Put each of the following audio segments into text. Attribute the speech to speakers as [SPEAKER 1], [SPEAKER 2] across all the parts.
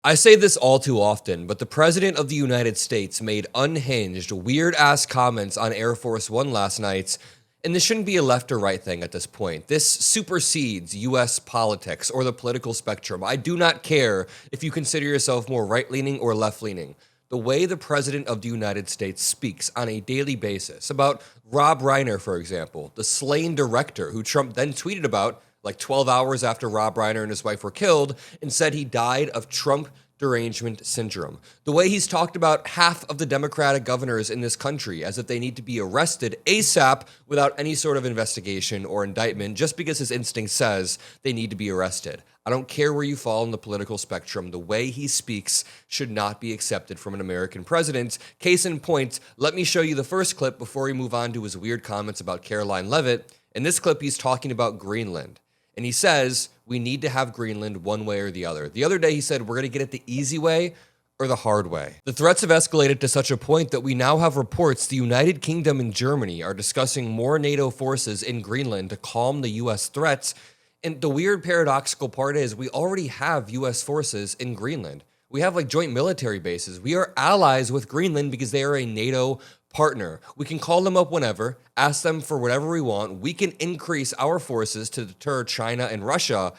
[SPEAKER 1] I say this all too often, but the President of the United States made unhinged, weird-ass comments on Air Force One last night, and this shouldn't be a left or right thing at this point. This supersedes U.S. politics or the political spectrum. I do not care if you consider yourself more right-leaning or left-leaning. The way the President of the United States speaks on a daily basis about Rob Reiner, for example, the slain director who Trump then tweeted about like 12 hours after Rob Reiner and his wife were killed and said he died of Trump derangement syndrome. The way he's talked about half of the Democratic governors in this country as if they need to be arrested ASAP without any sort of investigation or indictment just because his instinct says they need to be arrested. I don't care where you fall in the political spectrum. The way he speaks should not be accepted from an American president. Case in point, let me show you the first clip before we move on to his weird comments about Karoline Leavitt. In this clip, he's talking about Greenland. And he says, we need to have Greenland one way or the other. The other day he said, we're going to get it the easy way or the hard way. The threats have escalated to such a point that we now have reports the United Kingdom and Germany are discussing more NATO forces in Greenland to calm the US threats. And the weird paradoxical part is we already have US forces in Greenland. We have like joint military bases. We are allies with Greenland because they are a NATO partner. We can call them up whenever, ask them for whatever we want. We can increase our forces to deter China and Russia.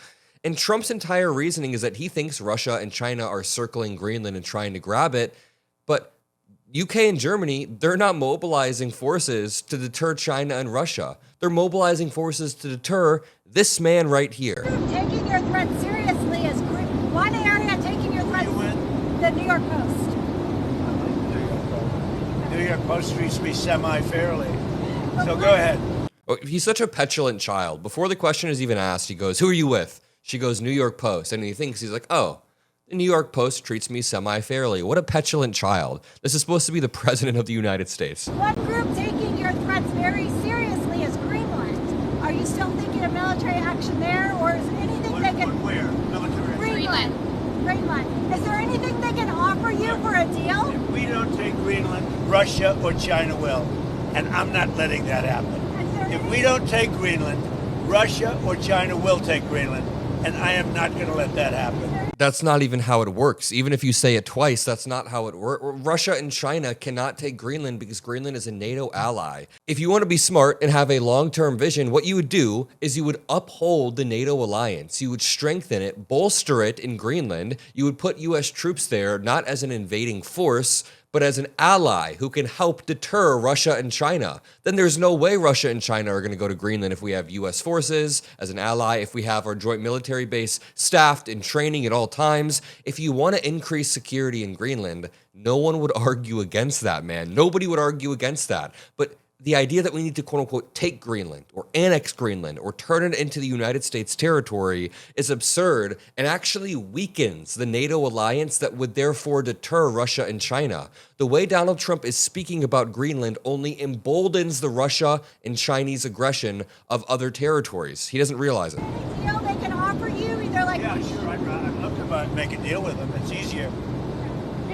[SPEAKER 1] And Trump's entire reasoning is that he thinks Russia and China are circling Greenland and trying to grab it. But UK and Germany, they're not mobilizing forces to deter China and Russia. They're mobilizing forces to deter this man right here.
[SPEAKER 2] Taking your threat seriously is one area taking your threat, the New York Post.
[SPEAKER 3] New York Post treats me semi-fairly. So go ahead.
[SPEAKER 1] Oh, he's such a petulant child. Before the question is even asked, he goes, who are you with? She goes, New York Post. And he thinks, he's like, oh, the New York Post treats me semi-fairly. What a petulant child. This is supposed to be the President of the United States.
[SPEAKER 2] One group taking your threats very seriously is Greenland. Are you still thinking of military action there, or is anything they can...
[SPEAKER 3] Where? Military?
[SPEAKER 2] Greenland. Greenland. Is there anything they can offer you for a deal?
[SPEAKER 3] If we don't take Greenland, Russia or China will. And I'm not letting that happen. If we don't take Greenland, Russia or China will take Greenland. And I am not going to let that happen.
[SPEAKER 1] That's not even how it works. Even if you say it twice, that's not how it works. Russia and China cannot take Greenland because Greenland is a NATO ally. If you want to be smart and have a long-term vision, what you would do is you would uphold the NATO alliance. You would strengthen it, bolster it in Greenland. You would put US troops there, not as an invading force, but as an ally who can help deter Russia and China. Then there's no way Russia and China are going to go to Greenland if we have US forces as an ally, if we have our joint military base staffed and training at all times. If you want to increase security in Greenland, no one would argue against that, man. Nobody would argue against that. But the idea that we need to quote unquote take Greenland or annex Greenland or turn it into the United States territory is absurd and actually weakens the NATO alliance that would therefore deter Russia and China. The way Donald Trump is speaking about Greenland only emboldens the Russia and Chinese aggression of other territories. He doesn't realize it.
[SPEAKER 2] Any deal they can offer you, either like...
[SPEAKER 3] Yeah, sure, I'd love to make a deal with them. It's easier.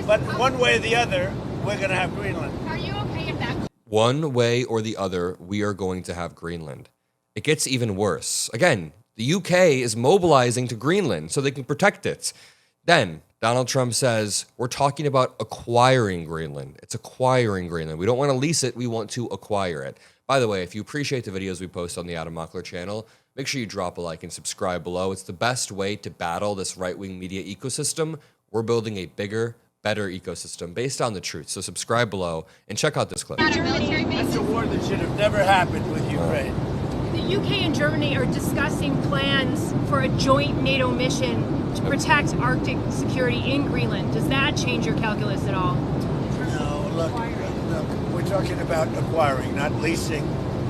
[SPEAKER 3] But one way or the other, we're going to have Greenland.
[SPEAKER 2] Are you okay if that...
[SPEAKER 1] One way or the other, we are going to have Greenland. It gets even worse. Again, the UK is mobilizing to Greenland so they can protect it. Then Donald Trump says, we're talking about acquiring Greenland. It's acquiring Greenland. We don't want to lease it. We want to acquire it. By the way, if you appreciate the videos we post on the Adam Mockler channel, make sure you drop a like and subscribe below. It's the best way to battle this right-wing media ecosystem. We're building a bigger, better ecosystem based on the truth. So subscribe below and check out this clip.
[SPEAKER 3] That's a war that should have never happened with Ukraine.
[SPEAKER 4] The UK and Germany are discussing plans for a joint NATO mission to protect Arctic security in Greenland. Does that change your calculus at all?
[SPEAKER 3] No, look, we're talking about acquiring, not leasing,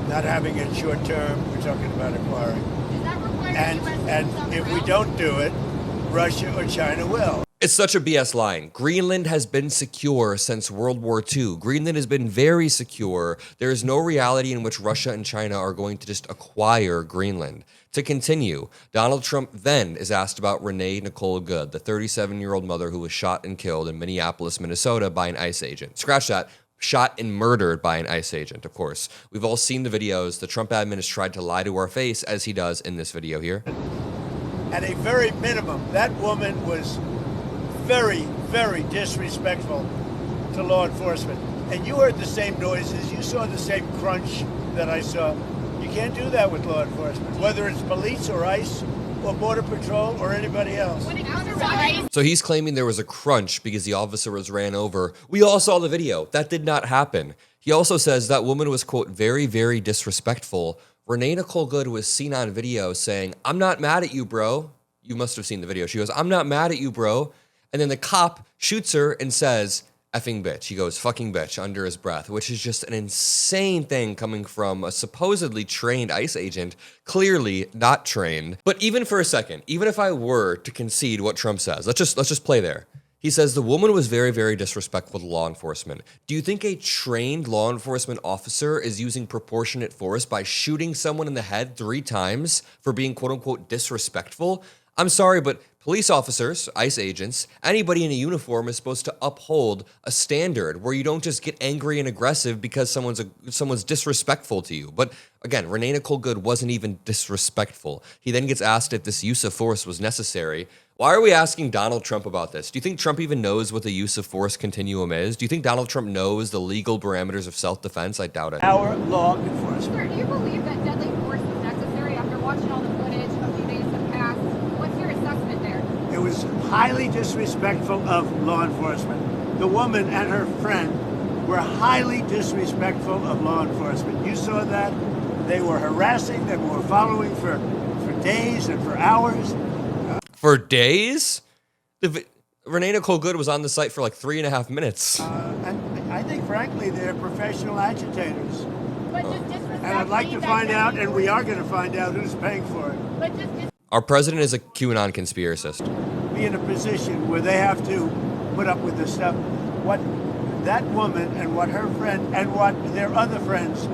[SPEAKER 3] not having it short term. We're talking about acquiring.
[SPEAKER 2] Does that require
[SPEAKER 3] And if we don't do it, Russia or China will.
[SPEAKER 1] It's such a BS line. Greenland has been secure since World War II. Greenland has been very secure. There is no reality in which Russia and China are going to just acquire Greenland. To continue, Donald Trump then is asked about Renee Nicole Good, the 37-year-old mother who was shot and killed in Minneapolis, Minnesota by an ICE agent. Scratch that. Shot and murdered by an ICE agent, of course. We've all seen the videos. The Trump admin has tried to lie to our face, as he does in this video here.
[SPEAKER 3] At a very minimum, that woman was very, very disrespectful to law enforcement. And you heard the same noises, you saw the same crunch that I saw. You can't do that with law enforcement, whether it's police or ICE or Border Patrol or anybody else.
[SPEAKER 1] So he's claiming there was a crunch because the officer was ran over. We all saw the video. That did not happen. He also says that woman was, quote, very, very disrespectful. Renee Nicole Good was seen on video saying, "I'm not mad at you, bro." You must have seen the video. She goes, "I'm not mad at you, bro." And then the cop shoots her and says, "Effing bitch." He goes, "Fucking bitch," under his breath, which is just an insane thing coming from a supposedly trained ICE agent, clearly not trained. But even for a second, even if I were to concede what Trump says, let's just play there. He says the woman was very, very disrespectful to law enforcement. Do you think a trained law enforcement officer is using proportionate force by shooting someone in the head 3 times for being, quote unquote, disrespectful? I'm sorry, but police officers, ICE agents, anybody in a uniform is supposed to uphold a standard where you don't just get angry and aggressive because someone's disrespectful to you. But again, Renee Nicole Good wasn't even disrespectful. He then gets asked if this use of force was necessary. Why are we asking Donald Trump about this? Do you think Trump even knows what the use of force continuum is? Do you think Donald Trump knows the legal parameters of self-defense? I doubt it.
[SPEAKER 3] Our law enforcement.
[SPEAKER 5] Sir, do you believe that deadly force was necessary after watching all the footage a few days have passed? What's your assessment there?
[SPEAKER 3] It was highly disrespectful of law enforcement. The woman and her friend were highly disrespectful of law enforcement. You saw that. They were harassing them, were following for days and for hours.
[SPEAKER 1] For days? Renee Nicole Good was on the site for like 3.5 minutes.
[SPEAKER 3] And I think, frankly, they're professional agitators.
[SPEAKER 5] But just disrespect.
[SPEAKER 3] And I'd like to find out, and we are going to find out who's paying for it.
[SPEAKER 5] But just
[SPEAKER 1] Our president is a QAnon conspiracist.
[SPEAKER 3] Be in a position where they have to put up with this stuff. What that woman and what her friend and what their other friends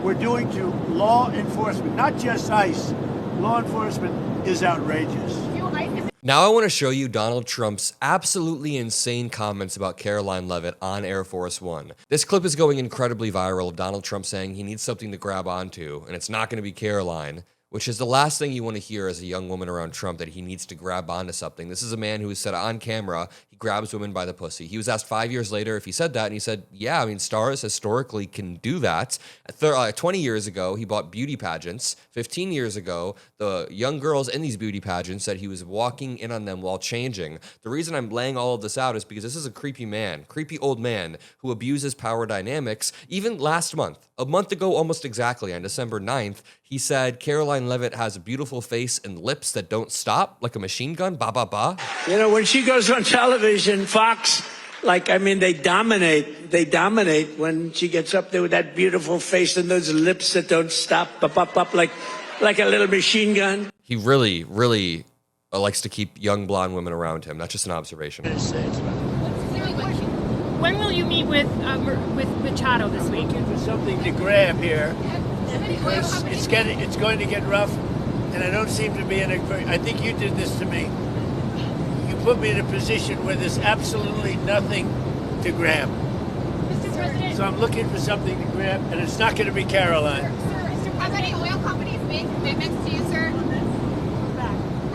[SPEAKER 3] were doing to law enforcement, not just ICE, law enforcement is outrageous.
[SPEAKER 1] Now I want to show you Donald Trump's absolutely insane comments about Karoline Leavitt on Air Force One. This clip is going incredibly viral of Donald Trump saying he needs something to grab onto, and it's not going to be Karoline, which is the last thing you want to hear as a young woman around Trump, that he needs to grab onto something. This is a man who has said on camera he grabs women by the pussy. He was asked 5 years later if he said that, and he said, yeah, I mean, stars historically can do that. 20 years ago, he bought beauty pageants. 15 years ago, the young girls in these beauty pageants said he was walking in on them while changing. The reason I'm laying all of this out is because this is a creepy man, creepy old man who abuses power dynamics. Even last month, a month ago almost exactly, on December 9th, he said Karoline Leavitt has a beautiful face and lips that don't stop, like a machine gun, ba ba ba.
[SPEAKER 6] You know, when she goes on television, Fox, they dominate. They dominate when she gets up there with that beautiful face and those lips that don't stop, up, like a little machine gun.
[SPEAKER 1] He really, really likes to keep young blonde women around him. That's just an observation.
[SPEAKER 4] When will you meet with Machado this week?
[SPEAKER 3] Looking for something to grab here because it's going to get rough, and I don't seem to be in a. I think you did this to me. You put me in a position where there's absolutely nothing to grab.
[SPEAKER 5] Mr. President.
[SPEAKER 3] So I'm looking for something to grab, and it's not going to be Karoline.
[SPEAKER 5] Have any oil companies made commitments to you, sir?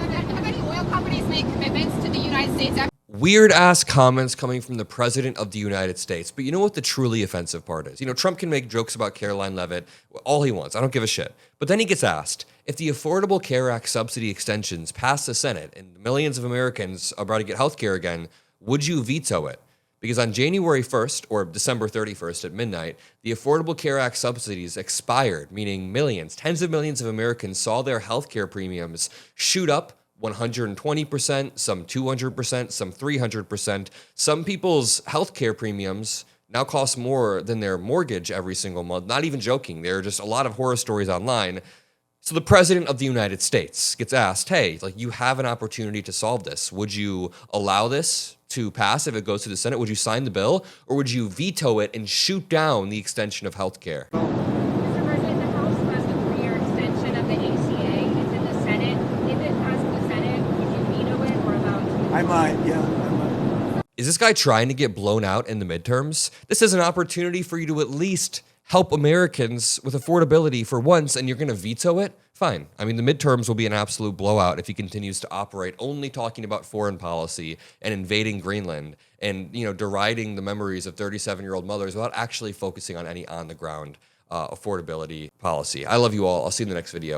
[SPEAKER 5] Have any oil companies made commitments to the United States?
[SPEAKER 1] Weird ass comments coming from the president of the United States. But you know what the truly offensive part is? You know, Trump can make jokes about Karoline Leavitt all he wants. I don't give a shit. But then he gets asked, if the Affordable Care Act subsidy extensions pass the Senate and millions of Americans are about to get health care again, would you veto it? Because on January 1st or December 31st at midnight, the Affordable Care Act subsidies expired, meaning millions, tens of millions of Americans saw their health care premiums shoot up 120%, some 200%, some 300%. Some people's healthcare premiums now cost more than their mortgage every single month. Not even joking. There are just a lot of horror stories online. So the president of the United States gets asked, hey, you have an opportunity to solve this. Would you allow this to pass if it goes to the Senate? Would you sign the bill, or would you veto it and shoot down the extension of healthcare?
[SPEAKER 5] Mr. President, the House passed a 3-year extension of the ACA. It's in the Senate. If it passed the Senate, would you veto it or allow it to?
[SPEAKER 3] I might, yeah, I might.
[SPEAKER 1] Is this guy trying to get blown out in the midterms? This is an opportunity for you to at least help Americans with affordability for once and you're going to veto it, fine. I mean, the midterms will be an absolute blowout if he continues to operate only talking about foreign policy and invading Greenland and, deriding the memories of 37-year-old mothers without actually focusing on any on-the-ground affordability policy. I love you all. I'll see you in the next video.